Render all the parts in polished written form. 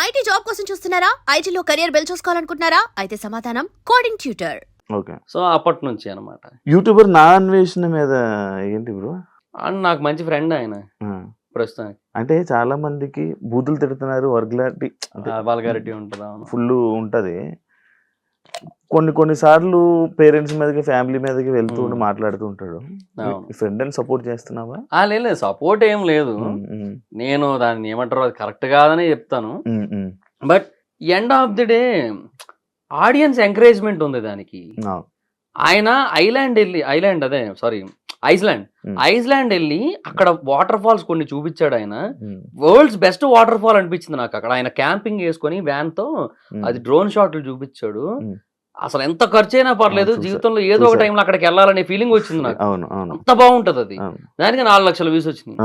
IT job కోసం చూస్తున్నారా? ఐటీలో కెరియర్ బిల్డ్ చూసుకోవాలనుకుంటున్నారా? అయితే సమాధానం కోడింగ్ ట్యూటర్. ఓకే. సో అప్పటి నుంచి అనమాట. యూట్యూబర్ నా అన్వేషణ మీద ఏంటి బ్రో? అండ్ నాకు మంచి ఫ్రెండ్ ఆయన ప్రస్తుతానికి. అంటే చాలా మందికి బూతులు తిడుతున్నారు, వర్గ్లారిటీ వల్గారిటీ ఉంటుంది. ఫుల్ ఉంటది. కొన్ని సార్లు పేరెంట్స్ మీదకి, ఫ్యామిలీ మీదకి వెళ్తూ ఉండి మాట్లాడుతూ ఉంటాడు. ఫ్రెండ్ అని సపోర్ట్ చేస్తున్నావా? లేదు, సపోర్ట్ ఏం లేదు. నేను దాన్ని ఏమంటారు, అది కరెక్ట్ కాదని చెప్తాను. But end of the day audience encouragement ఉంది దానికి. ఆయన ఐస్లాండ్ వెళ్ళి అక్కడ వాటర్ ఫాల్స్ కొన్ని చూపించాడు. ఆయన వరల్డ్స్ బెస్ట్ వాటర్ ఫాల్ అనిపించింది నాకు అక్కడ. ఆయన క్యాంపింగ్ వేసుకొని వ్యాన్ తో అది డ్రోన్ షాట్లు చూపించాడు. అసలు ఎంత ఖర్చు అయినా పర్లేదు, జీవితంలో ఏదో ఒక టైంలో అక్కడికి వెళ్ళాలనే ఫీలింగ్ వచ్చింది నాకు. అంత బాగుంటది అది. దానికి 4 లక్షల వ్యూస్ వచ్చినాయి.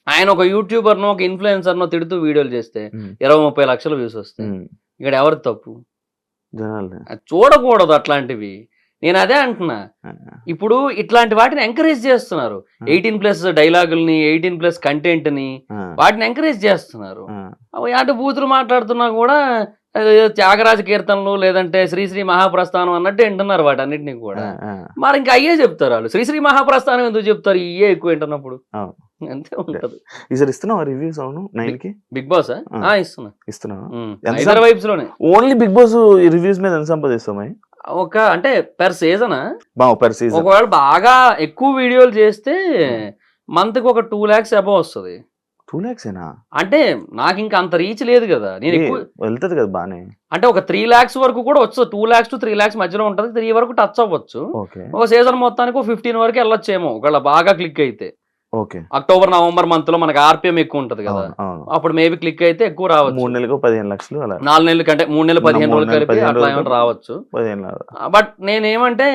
ఆయన ఒక యూట్యూబర్ నో, ఒక ఇన్ఫ్లుయెన్సర్ నో తిడుతూ వీడియోలు చేస్తే 20-30 లక్షల వ్యూస్ వస్తాయి. ఇక్కడ ఎవరి తప్పు? చూడకూడదు అట్లాంటివి. నేను అదే అంటున్నా. ఇప్పుడు ఇట్లాంటి వాటిని ఎంకరేజ్ చేస్తున్నారు. 18+ డైలాగుల్ని, 18+ కంటెంట్ ని, వాటిని ఎంకరేజ్ చేస్తున్నారు. అంటే బూతులు మాట్లాడుతున్నా కూడా త్యాగరాజ కీర్తనలు లేదంటే శ్రీశ్రీ మహాప్రస్థానం అన్నట్టు వింటున్నారు వాటన్నిటిని కూడా. మరి ఇంకా అయ్యే చెప్తారు వాళ్ళు. శ్రీశ్రీ మహాప్రస్థానం ఎందుకు చెప్తారు? ఇయ్యే ఎక్కువ వింటున్నప్పుడు. అంతే ఉంటది. ఇస్తున్నావా రివ్యూస్? అవును, బిగ్ బాస్ ఇస్తున్నా హైదరాబాద్ వైబ్స్ లోనే. ఓన్లీ బిగ్ బాస్ రివ్యూస్ మీద ఎంత సంపాదిస్తామా? అంటే పెర్ సీజన్ ఒకవేళ బాగా ఎక్కువ వీడియోలు చేస్తే మంత్ కి ఒక 2 lakhs అబౌవ్ వస్తుంది. 2 lakhs అంటే నాకు ఇంకా అంత రీచ్ లేదు కదా. నేను ఎక్కువ వెళ్తుంది కదా బానే. అంటే ఒక 3 lakhs వరకు కూడా వచ్చు. 2 lakhs to 3 lakhs మధ్యలో ఉంటది. 3 వరకు టచ్ అవ్వచ్చు. ఒక సీజన్ మొత్తానికి 15 వరకు వెళ్ళొచ్చేమో ఒకవేళ బాగా క్లిక్ అయితే. అక్టోబర్ నవంబర్ మంత్ లో మనకి ఆర్పిఎం ఎక్కువ ఉంటది కదా, అప్పుడు మేబీ క్లిక్ అయితే ఎక్కువ రావచ్చు. 3 నెలలకు 15 లక్షలు, 4 నెలల కంటే 3 నెలలు 15 రోజులు కలిపి అట్లా ఏమైనా రావచ్చు. బట్ నేనేమంటే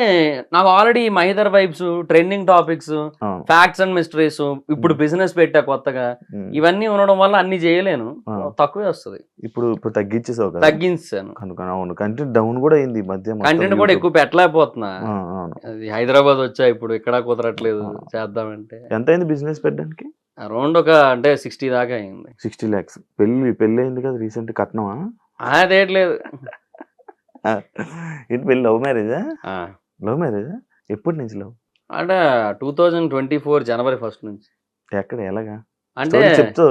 నాకు already Mahidhar vibes, trending topics, facts and mysteries, ఇప్పుడు బిజినెస్ పెట్టా కొత్తగా, ఇవన్నీ ఉండడం వల్ల అన్ని చేయలేను, తక్కువే వస్తుంది. ఇప్పుడు తగ్గించాను. అవును, కంటెంట్ డౌన్ కూడా అయింది ఈ మధ్య. కంటెంట్ కూడా ఎక్కువ పెట్టలేకపోతున్నా. అది హైదరాబాద్ వచ్చా, ఇప్పుడు ఇక్కడ కుదరట్లేదు చేద్దామంటే. ఎంత బిజినెస్ పెట్టడానికి? అరౌండ్ ఒక అంటే 60 దాకా అయింది. 60 lakhs. పెళ్లి అయింది కదా రీసెంట్. కట్నమా? అదేట్లేదు. ఏంటి పెళ్లి? లవ్ మ్యారేజా? ఎప్పటి నుంచి లవ్? అంటే 2024 జనవరి 1st నుంచి. ఎక్కడ, ఎలాగా అంటే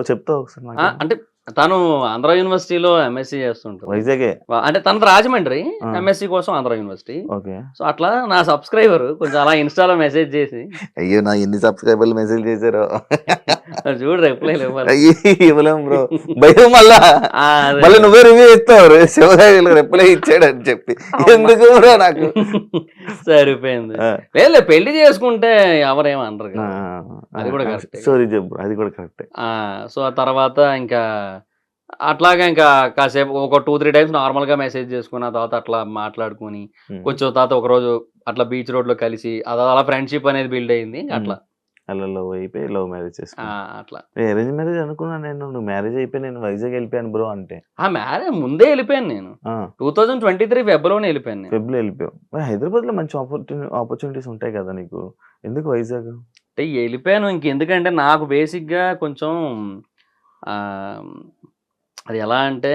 చెప్తావు ఒకసారి? అంటే తను ఆంధ్ర యూనివర్సిటీలో ఎంఎస్సీ చేస్తుంటారు. వైజాగే అంటే తన రాజమండ్రి, ఎంఎస్సీ కోసం ఆంధ్ర యూనివర్సిటీ. సో అట్లా నా సబ్స్క్రైబర్ కొంచెం అలా ఇన్స్టాలో మెసేజ్ చేసి, అయ్యో నా ఎన్ని సబ్స్క్రైబర్లు మెసేజ్ చేశారో చూడు, రిప్లై ఇవ్వలేం బ్రో, భయం. మళ్ళీ నువ్వే రివ్యూ ఇస్తావు, శివరాజు రిప్లై ఇచ్చాడు అని చెప్పి. ఎందుకు బ్రో? నాకు సరిపోయింది. లేదు, పెళ్లి చేసుకుంటే ఎవరేమనరు, అది కూడా కరెక్ట్. సారీ చెప్పు, అది కూడా కరెక్ట్. సో ఆ తర్వాత ఇంకా అట్లాగా ఇంకా కాసేపు ఒక 2-3 టైమ్స్ నార్మల్ గా మెసేజ్ చేసుకుని, ఆ తర్వాత అట్లా మాట్లాడుకుని కొంచెం తర్వాత ఒక రోజు అట్లా బీచ్ రోడ్ లో కలిసి అలా ఫ్రెండ్షిప్ అనేది బిల్డ్ అయింది. అట్లా లవ్ అయిపోయి లవ్ మ్యారేజ్ అట్లా అరేంజ్ మ్యారేజ్ అనుకున్నా నేను. నువ్వు మ్యారేజ్ అయిపోయి నేను వైజాగ్ వెళ్ళిపోయాను బ్రో అంటే. మ్యారేజ్ ముందే వెళ్ళిపోయాను నేను. 2023 ఫెబ్రవరిలోనే వెళ్ళిపోయాను. ఫెబ్రవరి వెళ్ళిపోయావు. హైదరాబాద్ లో మంచి ఆపర్చునిటీస్ ఉంటాయి కదా నీకు, ఎందుకు వైజాగ్? అంటే వెళ్ళిపోయాను ఇంకెందుకంటే నాకు బేసిక్ గా కొంచెం అది ఎలా అంటే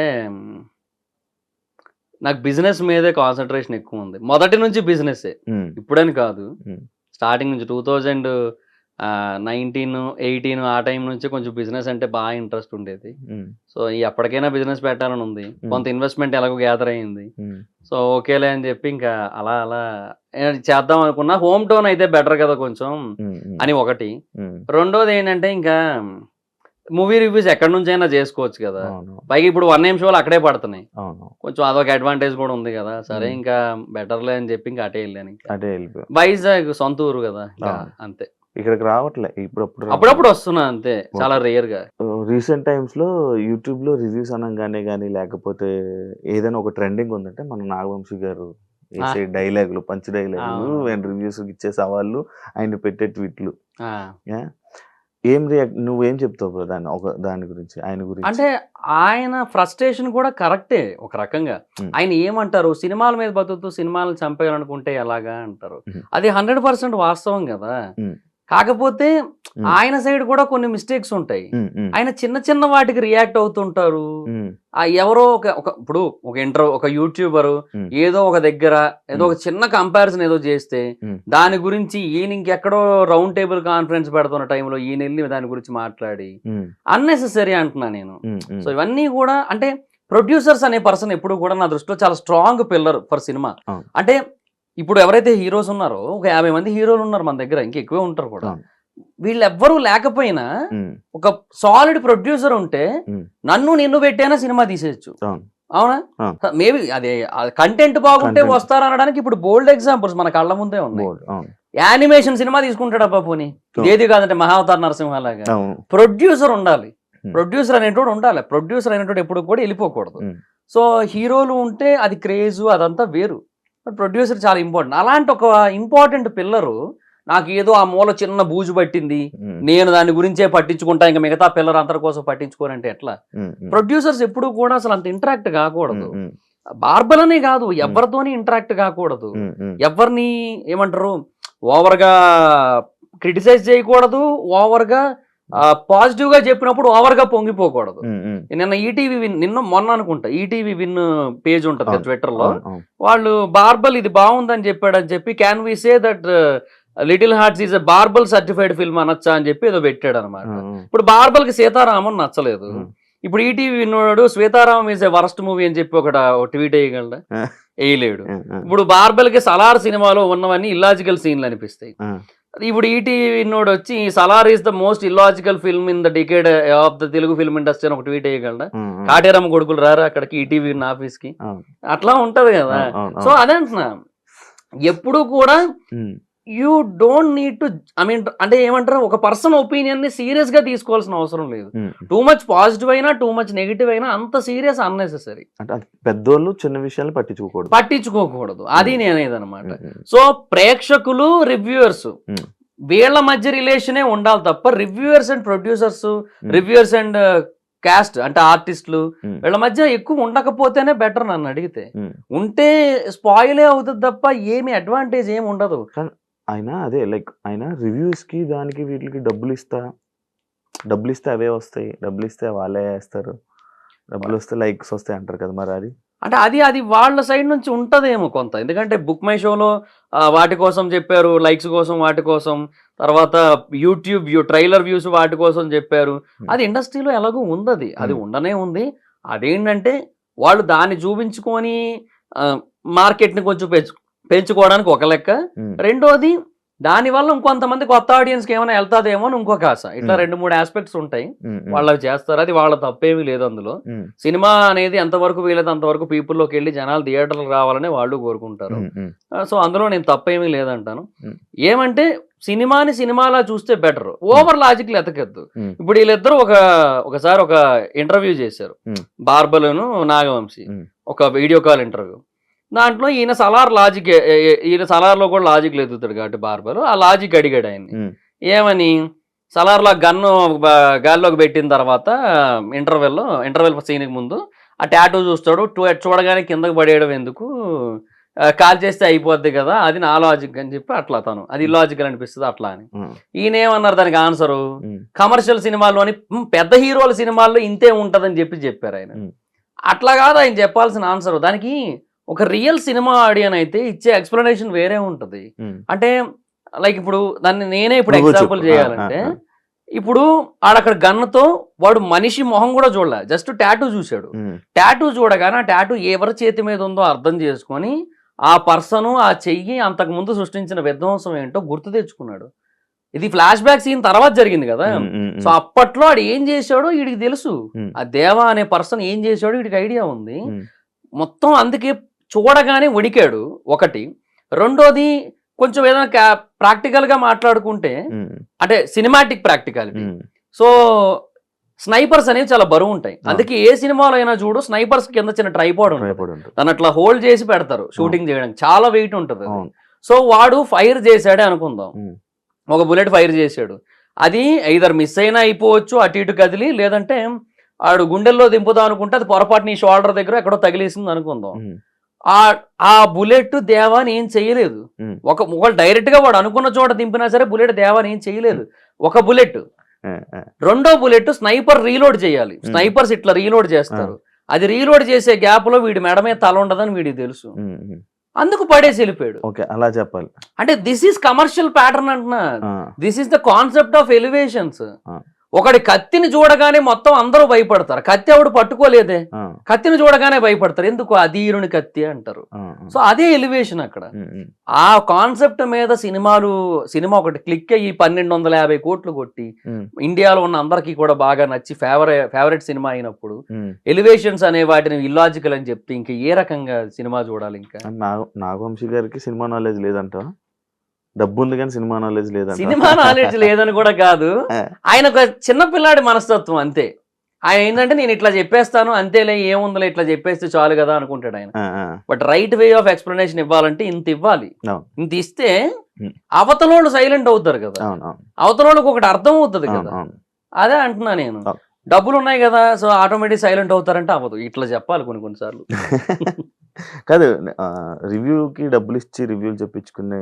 నాకు బిజినెస్ మీదే కాన్సన్ట్రేషన్ ఎక్కువ ఉంది. మొదటి నుంచి బిజినెస్, ఇప్పుడని కాదు, స్టార్టింగ్ నుంచి 2019, 18 ఆ టైం నుంచి కొంచెం బిజినెస్ అంటే బాగా ఇంట్రెస్ట్ ఉండేది. సో ఎప్పటికైనా బిజినెస్ పెట్టాలని ఉంది. కొంత ఇన్వెస్ట్మెంట్ ఎలాగో గ్యాదర్ అయ్యింది. సో ఓకేలే అని చెప్పి ఇంకా అలా చేద్దాం అనుకున్నా. హోమ్ టౌన్ అయితే బెటర్ కదా కొంచెం అని ఒకటి. రెండోది ఏంటంటే ఇంకా మూవీ రివ్యూస్ ఎక్కడి నుంచి అయినా చేసుకోవచ్చు కదా. పైగా ఇప్పుడు 1 AM షోలు అక్కడే పడుతున్నాయి, కొంచెం అదొక అడ్వాంటేజ్ కూడా ఉంది కదా. సరే ఇంకా బెటర్లే అని చెప్పి ఇంకా అటే వెళ్ళాను. వైజాగ్ సొంత ఊరు కదా, అంతే. ఇక్కడికి రావట్లే అప్పుడప్పుడు వస్తున్నా, అంతే, చాలా రేర్ గా. రీసెంట్ టైమ్స్ లో యూట్యూబ్ లో రివ్యూస్ అనగానే కానీ లేకపోతే ఏదైనా ఒక ట్రెండింగ్ ఉందంటే మన నాగవంశీ గారు వేసే డైలాగులు, పంచ్ డైలాగులు, రివ్యూస్ ఇచ్చే సవాళ్ళు, ఆయన పెట్టే ట్వీట్లు. నువ్వేం చెప్తావు దాని గురించి, ఆయన గురించి? అంటే ఆయన ఫ్రస్ట్రేషన్ కూడా కరెక్టే ఒక రకంగా. ఆయన ఏమంటారు, సినిమాల మీద బతుకుతూ సినిమాలను చంపేయాలనుకుంటే ఎలాగా అంటారు. అది 100% వాస్తవం కదా. కాకపోతే ఆయన సైడ్ కూడా కొన్ని మిస్టేక్స్ ఉంటాయి. ఆయన చిన్న చిన్న వాటికి రియాక్ట్ అవుతుంటారు. ఎవరో ఇప్పుడు ఒక యూట్యూబర్ ఏదో ఒక దగ్గర ఏదో ఒక చిన్న కంపారిజన్ ఏదో చేస్తే దాని గురించి ఈయన ఇంకెక్కడో రౌండ్ టేబుల్ కాన్ఫరెన్స్ పెడుతున్న టైంలో ఈయన వెళ్ళి దాని గురించి మాట్లాడి అన్నెసెసరీ అంటున్నా నేను. సో ఇవన్నీ కూడా అంటే ప్రొడ్యూసర్స్ అనే పర్సన్ ఎప్పుడు కూడా నా దృష్టిలో చాలా స్ట్రాంగ్ పిల్లర్ ఫర్ సినిమా. అంటే ఇప్పుడు ఎవరైతే హీరోస్ ఉన్నారో ఒక 50 మంది హీరోలు ఉన్నారు మన దగ్గర, ఇంకా ఎక్కువే ఉంటారు కూడా. వీళ్ళెవ్వరూ లేకపోయినా ఒక సాలిడ్ ప్రొడ్యూసర్ ఉంటే నిన్ను పెట్టైనా సినిమా తీసేయచ్చు. అవునా? మేబీ అదే కంటెంట్ బాగుంటే వస్తారు అనడానికి ఇప్పుడు బోల్డ్ ఎగ్జాంపుల్స్ మన కళ్ళ ముందే ఉన్నాయి. యానిమేషన్ సినిమా తీసుకుంటాడు అబ్బా పోనీ, ఏది కాదంటే మహావతార్ నరసింహలాగా. ప్రొడ్యూసర్ ఉండాలి, ప్రొడ్యూసర్ అనేటోడు ఉండాలి. ప్రొడ్యూసర్ అనేటోడు ఎప్పుడు కూడా వెళ్ళిపోకూడదు. సో హీరోలు ఉంటే అది క్రేజు అదంతా వేరు, బట్ ప్రొడ్యూసర్ చాలా ఇంపార్టెంట్. అలాంటి ఒక ఇంపార్టెంట్ పిల్లరు నాకు ఏదో ఆ మూల చిన్న బూజు పట్టింది, నేను దాని గురించే పట్టించుకుంటా, ఇంకా మిగతా పిల్లలు అందరి కోసం పట్టించుకోరంటే ఎట్లా? ప్రొడ్యూసర్స్ ఎప్పుడు కూడా అసలు అంత ఇంటరాక్ట్ కాకూడదు. బార్బలనే కాదు, ఎవరితోని ఇంటరాక్ట్ కాకూడదు, ఎవరిని ఏమంటారు ఓవర్ గా క్రిటిసైజ్ చేయకూడదు, ఓవర్ గా పాజిటివ్ గా చెప్పినప్పుడు ఓవర్ గా పొంగిపోకూడదు. నిన్న ఈటీవీ విన్ మొన్న అనుకుంటా ఈటీవీ విన్ పేజ్ ఉంటది కదా ట్విట్టర్ లో, వాళ్ళు బార్బల్ ఇది బాగుందని చెప్పాడని చెప్పి can we say that little hearts is a verbal certified film అనొచ్చా అని చెప్పి ఏదో పెట్టాడు అనమాట. ఇప్పుడు బార్బల్ కి సీతారామన్ నచ్చలేదు, ఇప్పుడు ఈటీవీ విన్నాడు Sita Ramam is a worst movie అని చెప్పి ఒక ట్వీట్ వేయగలడా? వేయలేడు. ఇప్పుడు బార్బల్ కి సలార్ సినిమాలో ఉన్నవన్నీ ఇల్లాజికల్ సీన్లు అనిపిస్తాయి. ఇప్పుడు ఈటీవీ విన్నోడు వచ్చి Salaar is the most illogical film in the decade of the Telugu film industry అని ఒక ట్వీట్ వేయగలడా? కాటేరమ్మ కొడుకులు రారా అక్కడికి ఈటీవీ ఆఫీస్ కి? అట్లా ఉంటది కదా. సో అదే అంటున్నా, ఎప్పుడు కూడా యూ డోంట్ నీడ్ టు అంటే ఏమంటారు, ఒక పర్సన్ ఒపీనియన్ ని సీరియస్ గా తీసుకోవాల్సిన అవసరం లేదు. టూ మచ్ పాజిటివ్ అయినా టూ మచ్ నెగిటివ్ అయినా అంత సీరియస్ అన్నెసెసరీ. పెద్దోళ్ళు చిన్న విషయాలు పట్టించుకోకూడదు అది నేనేదనమాట. సో ప్రేక్షకులు రివ్యూవర్స్ వీళ్ళ మధ్య రిలేషనే ఉండాలి తప్ప reviewers and producers, reviewers and caste అంటే ఆర్టిస్టులు వీళ్ళ మధ్య ఎక్కువ ఉండకపోతేనే బెటర్ నన్ను అడిగితే. ఉంటే స్పాయిలే అవుతుంది తప్ప ఏమి అడ్వాంటేజ్ ఏమి ఉండదు. ఆయన అదే లైక్ ఆయన రివ్యూస్ కి దానికి వీటికి డబ్బులు ఇస్తే అవే వస్తాయి, డబ్బులు ఇస్తే వాళ్ళే వేస్తారు, డబ్బులు వస్తే లైక్స్ వస్తాయి అంటారు కదా. మరి అది అంటే అది వాళ్ళ సైడ్ నుంచి ఉంటదేమో కొంత, ఎందుకంటే బుక్ మై షోలో వాటి కోసం చెప్పారు, లైక్స్ కోసం వాటి కోసం, తర్వాత యూట్యూబ్ ట్రైలర్ వ్యూస్ వాటి కోసం చెప్పారు. అది ఇండస్ట్రీలో ఎలాగో ఉంది, అది ఉండనే ఉంది. అదేంటంటే వాళ్ళు దాన్ని చూపించుకొని మార్కెట్ని కొంచెం పెంచుకోవడానికి ఒక లెక్క, రెండోది దానివల్ల ఇంకొంతమంది కొత్త ఆడియన్స్కి ఏమైనా వెళ్తాదేమో అని ఇంకొక ఆశ. ఇట్లా 2-3 ఆస్పెక్ట్స్ ఉంటాయి, వాళ్ళకి చేస్తారు. అది వాళ్ళ తప్పేమీ లేదు అందులో. సినిమా అనేది ఎంతవరకు వీలైతే అంతవరకు పీపుల్లోకి వెళ్ళి జనాలు థియేటర్లకు రావాలని వాళ్ళు కోరుకుంటారు. సో అందులో నేను తప్పేమీ లేదంటాను. ఏమంటే సినిమాని సినిమాలా చూస్తే బెటర్, ఓవర్ లాజిక్లు ఎతకద్దు. ఇప్పుడు వీళ్ళిద్దరూ ఒకసారి ఒక ఇంటర్వ్యూ చేశారు, బార్బలును నాగవంశీ, ఒక వీడియో కాల్ ఇంటర్వ్యూ. దాంట్లో ఈయన సలార్లో కూడా లాజిక్ ఎదుగుతాడు కాబట్టి బార్బర్ ఆ లాజిక్ అడిగాడు ఆయన్ని, ఏమని సలార్లో గన్ను గాల్లోకి పెట్టిన తర్వాత ఇంటర్వెల్ సీన్కి ముందు ఆ టాటూ చూస్తాడు, చూడగానే కిందకు పడేయడం ఎందుకు, కాల్ చేస్తే అయిపోద్ది కదా, అది నా లాజిక్ అని చెప్పి అట్లా తను అది ఇల్లాజికల్ అనిపిస్తుంది అట్లా అని. ఈయన ఏమన్నారు దానికి ఆన్సరు, కమర్షియల్ సినిమాల్లోని పెద్ద హీరోల సినిమాల్లో ఇంతే ఉంటదని చెప్పారు ఆయన. అట్లా కాదు ఆయన చెప్పాల్సిన ఆన్సర్. దానికి ఒక రియల్ సినిమా ఆడియన్ అయితే ఇచ్చే ఎక్స్ప్లెనేషన్ వేరే ఉంటది. అంటే లైక్ ఇప్పుడు దాన్ని నేనే ఇప్పుడు ఎగ్జాంపుల్ చేయాలంటే, ఇప్పుడు ఆడక్కడ గన్నుతో వాడు మనిషి మొహం కూడా చూడలే, జస్ట్ టాటూ చూశాడు. టాటూ చూడగానే ఆ టాటూ ఎవరి చేతి మీద ఉందో అర్థం చేసుకొని ఆ పర్సన్ ఆ చెయ్యి అంతకు ముందు సృష్టించిన విధ్వంసం ఏంటో గుర్తు తెచ్చుకున్నాడు. ఇది ఫ్లాష్ బ్యాక్ సీన్ తర్వాత జరిగింది కదా. సో అప్పట్లో ఆడు ఏం చేశాడో వీడికి తెలుసు, ఆ దేవా అనే పర్సన్ ఏం చేశాడో వీడికి ఐడియా ఉంది మొత్తం. అందుకే చూడగానే వణికాడు ఒకటి. రెండోది కొంచెం ఏదైనా ప్రాక్టికల్ గా మాట్లాడుకుంటే అంటే సినిమాటిక్ ప్రాక్టికాలిటీ. సో స్నైపర్స్ అనేవి చాలా బరువు ఉంటాయి, అందుకే ఏ సినిమాలో అయినా చూడు స్నైపర్స్ కింద చిన్న ట్రైపాడ్ ఉంటుంది, దాన్ని అట్లా హోల్డ్ చేసి పెడతారు షూటింగ్ చేయడానికి, చాలా వెయిట్ ఉంటుంది. సో వాడు ఫైర్ చేశాడే అనుకుందాం, ఒక బుల్లెట్ ఫైర్ చేశాడు, అది ఐదర్ మిస్ అయినా అయిపోవచ్చు అటు ఇటు కదిలి, లేదంటే ఆడు గుండెల్లో దింపుదాం అనుకుంటే అది పొరపాటు నీ షోల్డర్ దగ్గర ఎక్కడో తగిలేసింది అనుకుందాం. ఆ బుల్లెట్ దేవాని ఏం చేయలేదు. ఉమ్. ఒకళ్ళు డైరెక్ట్ గా వాడు అనుకున్న చోట దింపినా సరే బుల్లెట్ దేవాని ఏం చేయలేదు. ఒక బుల్లెట్. రెండో బుల్లెట్ స్నైపర్ రీలోడ్ చేయాలి. స్నైపర్స్ ఇట్లా రీలోడ్ చేస్తారు. అది రీలోడ్ చేసే గ్యాప్ లో వీడి మెడ మీద తల ఉండదని వీడికి తెలుసు. అందుకు పడేసి వెళ్ళిపోయాడు. ఓకే, అలా చెప్పాలి. అంటే దిస్ ఈస్ కమర్షియల్ ప్యాటర్న్ అంటున్నా. This is the concept of elevations. ఒకటి కత్తిని చూడగానే మొత్తం అందరూ భయపడతారు. కత్తి ఎవడు పట్టుకోలేదే, కత్తిని చూడగానే భయపడతారు. ఎందుకు? అధీరుని కత్తి అంటారు. సో అదే ఎలివేషన్ అక్కడ. ఆ కాన్సెప్ట్ మీద సినిమా ఒకటి క్లిక్ అయ్యి 1250 కోట్లు కొట్టి ఇండియాలో ఉన్న అందరికీ కూడా బాగా నచ్చి ఫేవరెట్ సినిమా అయినప్పుడు ఎలివేషన్స్ అనే వాటిని ఇల్లాజికల్ అని చెప్తే ఇంకా ఏ రకంగా సినిమా చూడాలి? ఇంకా నాగవంశీ గారికి సినిమా నాలెడ్జ్ లేదంట. డబ్బు ఉంది కానీ సినిమా నాలెడ్జ్ లేదంట. సినిమా నాలెడ్జ్ లేదని కూడా కాదు, ఆయన ఒక చిన్న పిల్లాడి మనస్తత్వం అంతే. ఆయన ఏంటంటే నేను ఇట్లా చెప్పేస్తాను అంతేలే, ఏముందిలే ఇట్లా చెప్పేస్తే చాలు కదా అనుకుంటాడు ఆయన. But right way of explanation ఇవ్వాలంటే ఇంత ఇవ్వాలి. ఇంత ఇస్తే అవతలోళ్ళు సైలెంట్ అవుతారు కదా, అవతలోళ్ళకి ఒకటి అర్థం అవుతుంది కదా. అదే అంటున్నా నేను. డబ్బులు ఉన్నాయి కదా సో ఆటోమేటిక్ సైలెంట్ అవుతారంటే అవ్వదు. ఇట్లా చెప్పాలి కొన్నిసార్లు. కాదు, రివ్యూకి డబ్బులు ఇచ్చి రివ్యూలు చెప్పించుకునే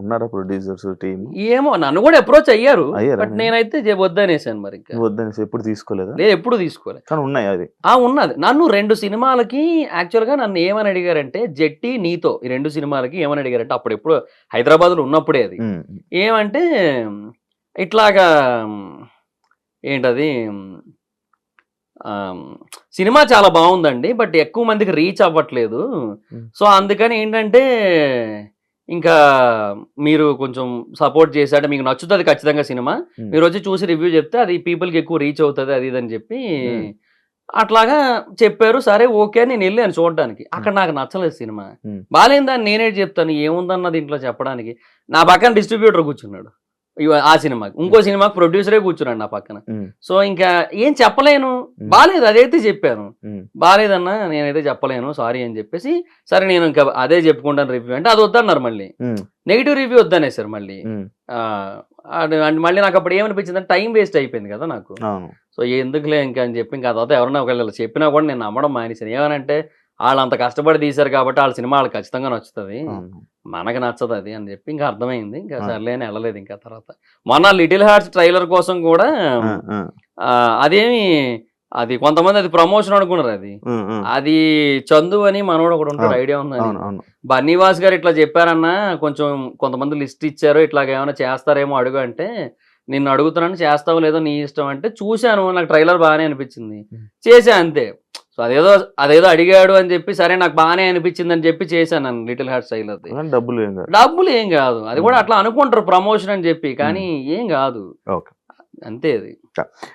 ఉన్నారా ప్రొడ్యూసర్స్ టీమ్? ఏమో, నన్ను కూడా అప్రోచ్ అయ్యారు. బట్ నేనైతే వద్దనేసాను. మరి వద్దనేసి ఎప్పుడు తీసుకోలేదా? లేదు, ఎప్పుడు తీసుకోలేదు. కానీ ఉన్నాయి అది. ఉన్నది. నన్ను 2 సినిమాలకి యాక్చువల్ గా నన్ను ఏమని అడిగారంటే, జెట్టి నీతో ఈ 2 సినిమాలకి ఏమని అడిగారంటే, అప్పుడు ఎప్పుడు హైదరాబాద్ లో ఉన్నప్పుడే అది ఏమంటే ఇట్లాగా ఏంటది, సినిమా చాలా బాగుందండి బట్ ఎక్కువ మందికి రీచ్ అవ్వట్లేదు. సో అందుకని ఏంటంటే ఇంకా మీరు కొంచెం సపోర్ట్ చేశాడు, మీకు నచ్చుతుంది ఖచ్చితంగా సినిమా, మీరు వచ్చి చూసి రివ్యూ చెప్తే అది పీపుల్కి ఎక్కువ రీచ్ అవుతుంది అది ఇదని చెప్పి అట్లాగా చెప్పారు. సరే ఓకే అని నేను వెళ్ళాను చూడడానికి. అక్కడ నాకు నచ్చలేదు సినిమా. బాగాలేదని నేనే చెప్తాను, ఏముందన్నది ఇంట్లో చెప్పడానికి. నా పక్కన డిస్ట్రిబ్యూటర్ కూర్చున్నాడు ఆ సినిమాకి, ఇంకో సినిమాకి ప్రొడ్యూసరే కూర్చున్నాడు నా పక్కన. సో ఇంకా ఏం చెప్పలేను, బాగాలేదు అదైతే చెప్పాను, బాగాలేదన్నా నేనైతే చెప్పలేను సారీ అని చెప్పేసి, సరే నేను ఇంకా అదే చెప్పుకుంటాను రివ్యూ అంటే అది వద్దన్నారు. మళ్ళీ నెగిటివ్ రివ్యూ వద్దనేసారు మళ్ళీ. మళ్ళీ నాకు అప్పుడు ఏమనిపించింది అంటే టైం వేస్ట్ అయిపోయింది కదా నాకు. సో ఎందుకులే ఇంకా అని చెప్పి ఇంకా తర్వాత ఎవరన్నా ఒకవేళ చెప్పినా కూడా నేను నమ్మడం మానేసాను. ఏమనంటే వాళ్ళు అంత కష్టపడి తీశారు కాబట్టి వాళ్ళ సినిమా వాళ్ళకి ఖచ్చితంగా నచ్చుతుంది, మనకు నచ్చదు అది అని చెప్పి ఇంకా అర్థమైంది. ఇంకా సర్లే అని వెళ్ళలేదు. ఇంకా తర్వాత మొన్న లిటిల్ హార్ట్స్ ట్రైలర్ కోసం కూడా అదేమి అది కొంతమంది అది ప్రమోషన్ అనుకున్నారు. అది చందు అని మనోడు ఒకడు ఉంటాడు, ఐడియా ఉందని. బన్నీవాస్ గారు ఇట్లా చెప్పారన్నా, కొంచెం కొంతమంది లిస్ట్ ఇచ్చారు ఇట్లాగ ఏమైనా చేస్తారేమో అడుగు అంటే, నిన్ను అడుగుతున్నాను చేస్తావో లేదో నీ ఇష్టం అంటే, చూశాను నాకు ట్రైలర్ బాగానే అనిపించింది చేశా అంతే. సో అదేదో అడిగాడు అని చెప్పి సరే నాకు బాగానే అనిపించింది అని చెప్పి చేశాను నన్ను లిటిల్ హార్ట్స్ ట్రైలర్. డబ్బులు ఏం కాదు, అది కూడా అట్లా అనుకుంటారు ప్రమోషన్ అని చెప్పి, కానీ ఏం కాదు అంతే. అది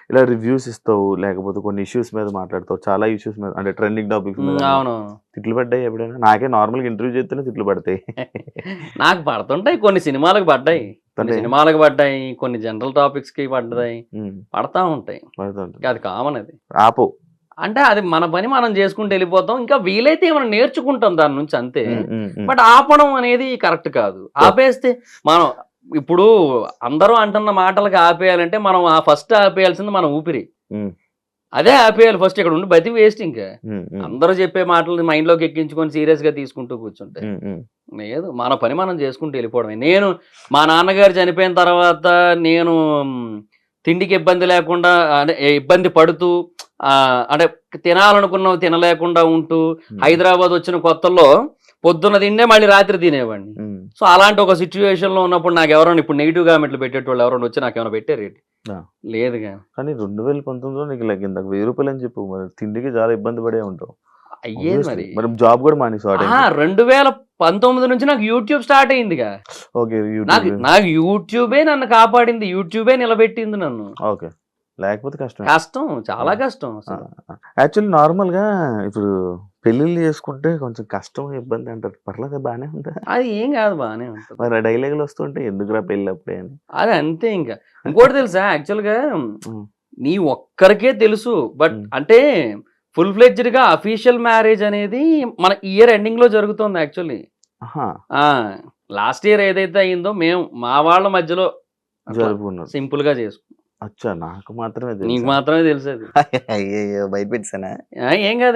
ఇలా రివ్యూస్ ఇస్తావు, లేకపోతే కొన్ని ఇష్యూస్ మీద మాట్లాడతావు, చాలా ఇష్యూస్ మీద అంటే ట్రెండింగ్ టాపిక్స్ మీద. అవును, తిట్లు పడ్డాయి ఎప్పుడైనా? నాకే నార్మల్ గా ఇంటర్వ్యూ చేస్తేనే తిట్లు పడతాయి. నాకు పడుతుంటాయి, కొన్ని సినిమాలకు పడ్డాయి, కొన్ని జనరల్ టాపిక్స్ కి పడ్డాయి, పడతా ఉంటాయి. అది కామన్. అది ఆపు అంటే అది మన పని మనం చేసుకుంటూ వెళ్ళిపోతాం. ఇంకా వీలైతే ఏమైనా నేర్చుకుంటాం దాని నుంచి అంతే. బట్ ఆపడం అనేది కరెక్ట్ కాదు. ఆపేస్తే మనం ఇప్పుడు అందరూ అంటున్న మాటలకు ఆపేయాలంటే మనం ఫస్ట్ ఆపేయాల్సింది మన ఊపిరి. అదే ఆపేయాలి ఫస్ట్. ఇక్కడ ఉండి బతి వేస్ట్. ఇంకా అందరూ చెప్పే మాటలు మైండ్ లోకి ఎక్కించుకొని సీరియస్ గా తీసుకుంటూ కూర్చుంటే లేదు, మన పని మనం చేసుకుంటూ వెళ్ళిపోవడమే. నేను మా నాన్నగారు చనిపోయిన తర్వాత నేను తిండికి ఇబ్బంది లేకుండా అంటే ఇబ్బంది పడుతూ అంటే తినాలనుకున్నవి తినలేకుండా ఉంటూ హైదరాబాద్ వచ్చిన కొత్తల్లో పొద్దున్న తిండే మళ్ళీ రాత్రి తినేవాడిని. సో అలాంటి ఒక సిచ్యువేషన్ లో ఉన్నప్పుడు నాకు ఎవరైనా ఇప్పుడు నెగిటివ్ కామెంట్లు పెట్టేటోళ్ళు ఎవరైనా వచ్చి నాకు ఏమైనా పెట్టారు లేదు. కానీ 2019లో నీకు ఇందాక 1000 రూపాయలు అని చెప్పు, మరి తిండికి చాలా ఇబ్బంది పడే ఉంటావు. అయ్యేది మరి జాబ్ కూడా మానేసి 2019 నుంచి నాకు యూట్యూబ్ స్టార్ట్ అయిందిగా. నాకు యూట్యూబే నన్ను కాపాడింది, యూట్యూబే నిలబెట్టింది నన్ను. ఓకే, లేకపోతే కష్టం, చాలా కష్టం. యాక్చువల్లీ నార్మల్ గా ఇప్పుడు పెళ్లిళ్ళు చేసుకుంటే కొంచెం కష్టం ఇబ్బంది అంటారు, పర్లేదు బాగానే ఉందా? అది ఏం కాదు, బాగానే ఉంటుంది. మరి డైలాగులు వస్తుంటే ఎందుకురా పెళ్ళి అప్పుడే అని. అది అంతే. ఇంకా ఇంకోటి తెలుసా, యాక్చువల్ గా నీ ఒక్కరికే తెలుసు, బట్ అంటే ఫుల్ ఫ్లెడ్జ్డ్ గా అఫీషియల్ మ్యారేజ్ అనేది మన ఇయర్ ఎండింగ్ లో జరుగుతుంది యాక్చువల్లీ. లాస్ట్ ఇయర్ ఏదైతే అయిందో మేము మా వాళ్ళ మధ్యలో జరుపుకున్నాం, సింపుల్ గా చేసుకున్నాం. అచ్చా, నాకు మాత్రమే తెలుసు. నీకు మాత్రమే తెలిసేది. అయ్యో బయట పెట్టానా? ఏం కాదు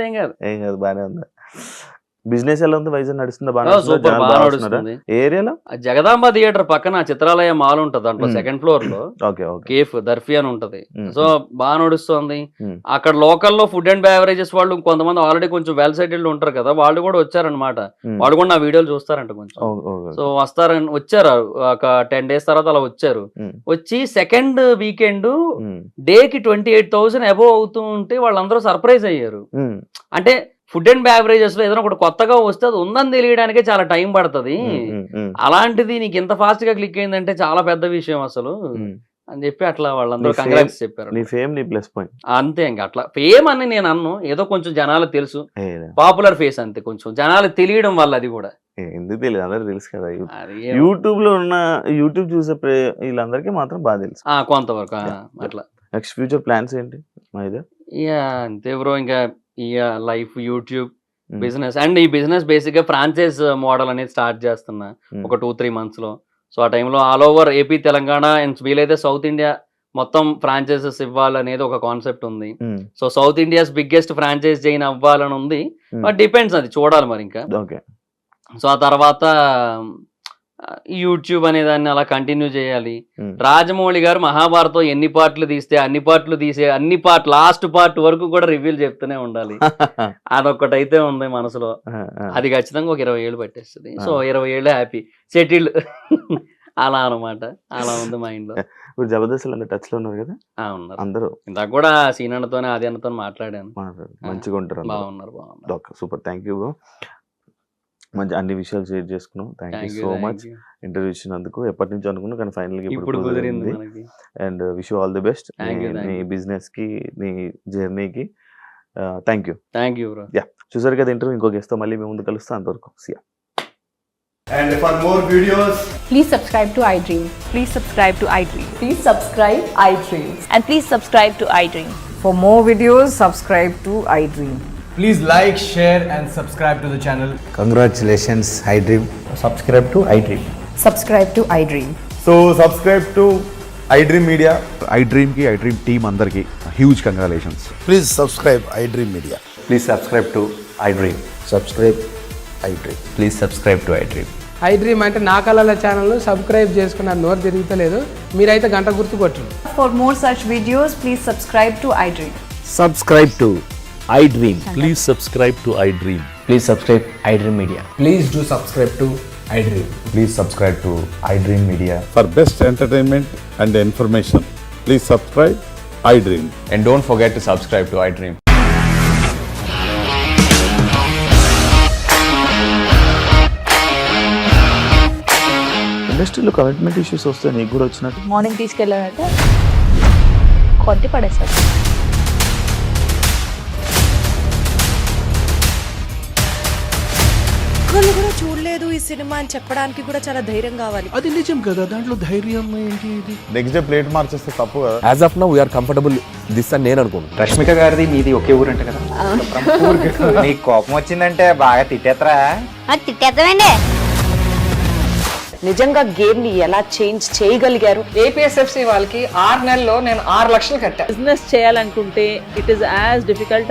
బాగానే ఉందా? బిజినెస్ ఎలా ఉంది? వైజాగ్ నడుస్తుందా? సూపర్ బాగా నడుస్తుంది. ఏరియాలో జగదాంబ థియేటర్ పక్కన చిత్రాలయ మాల్ ఉంటది, దాంట్లో సెకండ్ ఫ్లోర్ లో కేఫ్ దర్ఫీ అని ఉంటది. సో బాగా నడుస్తుంది అక్కడ. లోకల్లో ఫుడ్ అండ్ బెవరేజెస్ వాళ్ళు కొంతమంది ఆల్రెడీ కొంచెం వెల్ సెటిల్డ్ ఉంటారు కదా, వాళ్ళు కూడా వచ్చారనమాట. వాళ్ళు కూడా నా వీడియోలు చూస్తారంట కొంచెం. సో వస్తారని వచ్చారు, ఒక 10 days తర్వాత అలా వచ్చారు. వచ్చి సెకండ్ వీకెండ్ డేకి 28,000 అబోవ్ అవుతూ ఉంటే వాళ్ళందరూ సర్ప్రైజ్ అయ్యారు. అంటే ఫుడ్ అండ్ బెవరేజెస్ లో ఏదైనా ఒకటి కొత్తగా వస్తే అది ఉందని తెలియడానికే చాలా టైం పడుతుంది. అలాంటిది నీకు ఇంత ఫాస్ట్ గా క్లిక్ అయిందంటే చాలా పెద్ద విషయం అసలు అని చెప్పి అట్లా వాళ్ళందరూ కంగ్రాట్స్ చెప్పారు. నీ ఫేమ్ నీ ప్లస్ పాయింట్ అంతే. ఇంకా అట్లా ఫేమ్ అని నేను అన్ను, ఏదో కొంచెం జనాలకు తెలుసు, పాపులర్ ఫేస్ అంతే, కొంచెం జనాలకు తెలియడం వల్ల. అది కూడా ఎందుకు తెలియదు, అందరికి తెలుసు కదా. యూట్యూబ్ లో ఉన్న యూట్యూబ్ చూసే వీళ్ళందరికీ మాత్రం బాగా తెలుసు కొంతవరకు అట్లా. నెక్స్ట్ ఫ్యూచర్ ప్లాన్స్ ఏంటి మా ఇది? అంతే బ్రో, ఇంకా లైఫ్, యూట్యూబ్, బిజినెస్. అండ్ ఈ బిజినెస్ బేసిక్ గా ఫ్రాంచైజ్ మోడల్ అనేది స్టార్ట్ చేస్తున్నా ఒక 2-3 months లో. సో ఆ టైంలో all over AP, Telangana and వీలైతే సౌత్ ఇండియా మొత్తం ఫ్రాంచైజెస్ ఇవ్వాలనేది ఒక కాన్సెప్ట్ ఉంది. So south India's biggest franchise chain అవ్వాలని ఉంది. బట్ డిపెండ్స్, అది చూడాలి మరి ఇంకా. సో ఆ తర్వాత యూట్యూబ్ అనే దాన్ని అలా కంటిన్యూ చేయాలి. రాజమౌళి గారు మహాభారతం ఎన్ని పార్ట్లు తీస్తే అన్ని పార్ట్లు తీసే, అన్ని పార్ట్ లాస్ట్ పార్ట్ వరకు కూడా రివ్యూలు చెప్తూనే ఉండాలి. అదొక్కటైతే ఉంది మనసులో. అది ఖచ్చితంగా ఒక 20 ఏళ్ళు పట్టేస్తుంది. సో 20 ఏళ్ళు హ్యాపీ సెటిల్డ్ అలా అనమాట. అలా ఉంది మైండ్ లో. ఇప్పుడు జబర్దస్త్ టచ్ లో ఉన్నారు కదా ఉన్నారు అందరూ. ఇందాక కూడా సీన్ అన్నతోనే ఆది అన్నతో మాట్లాడాను. మంచిగా ఉంటారు, బాగున్నారు. Super, thank you. మంచి అన్ని విషయాలు షేర్ చేసుకున్నాం. Thank you so much interview ఇచ్చినందుకు. ఎప్పటి నుంచి అనుకున్నా కానీ ఫైనల్ గా ఇప్పుడు కుదిరింది. And wish you all the best నీ బిజినెస్ కి, నీ జర్నీకి. Thank you bro. యా, చూసారు కదా ఇంటర్వ్యూ. ఇంకో గెస్ట్ తో మళ్ళీ మేము ముందు కలుస్తాం. అంతవరకు సియా. And for more videos, please subscribe to iDream. Please subscribe to iDream. Please subscribe iDream. And please subscribe to iDream. For more videos, subscribe to iDream. please like, share and subscribe to the channel. Congratulations, iDream. Subscribe to iDream. Subscribe to iDream. So subscribe to iDream Media. iDream ki, iDream team andarki huge congratulations. Please subscribe iDream Media. Please subscribe to iDream. Subscribe iDream. Please subscribe to iDream. iDream అంటే నా కళల channel subscribe చేసుకున్న నోరు తిరుగుతలేదు, మీరైతే గంట గుర్తు కొట్టండి. For more such videos, please subscribe to iDream. Subscribe to iDream. Please subscribe to iDream. Please subscribe iDream Media. Please do subscribe to iDream. Please subscribe to iDream Media. For best entertainment and information, please subscribe iDream. And don't forget to subscribe to iDream. ఇండస్ట్రీలో commitment issues వస్తే నీకు కూడా వచ్చినట్టు? Morning తీసుకెళ్ళాలంటే కొట్టి పడేస్తారు. ఒక్కళ్ళు కూడా చూడలేదు ఈ సినిమా అని చెప్పడానికి కూడా చాలా ధైర్యం కావాలి. అది నిజం కదా, దాంట్లో ధైర్యం ఏంటి? ఇది నెక్స్ట్ డే ప్లేట్ మార్చేస్తే తప్పు కదా. As of now, we are comfortable this అని నేను అనుకుంటున్నాను. రష్మిక గారిది మీది ఒకే ఊరంట కదా? నీకు కోపం వచ్చిందంటే బాగా తిట్టేత్తరా? తిట్టేద్దామండి. నిజంగా గేమ్ ని ఎలా చేంజ్ చేయగలిగారు? ఏపీఎస్ఎఫ్సి వాళ్ళకి 6 నెలల్లో నేను 6 లక్షలు కట్టా. బిజినెస్ చేయాలనుకుంటే ఇట్ ఈస్ యాజ్ డిఫికల్ట్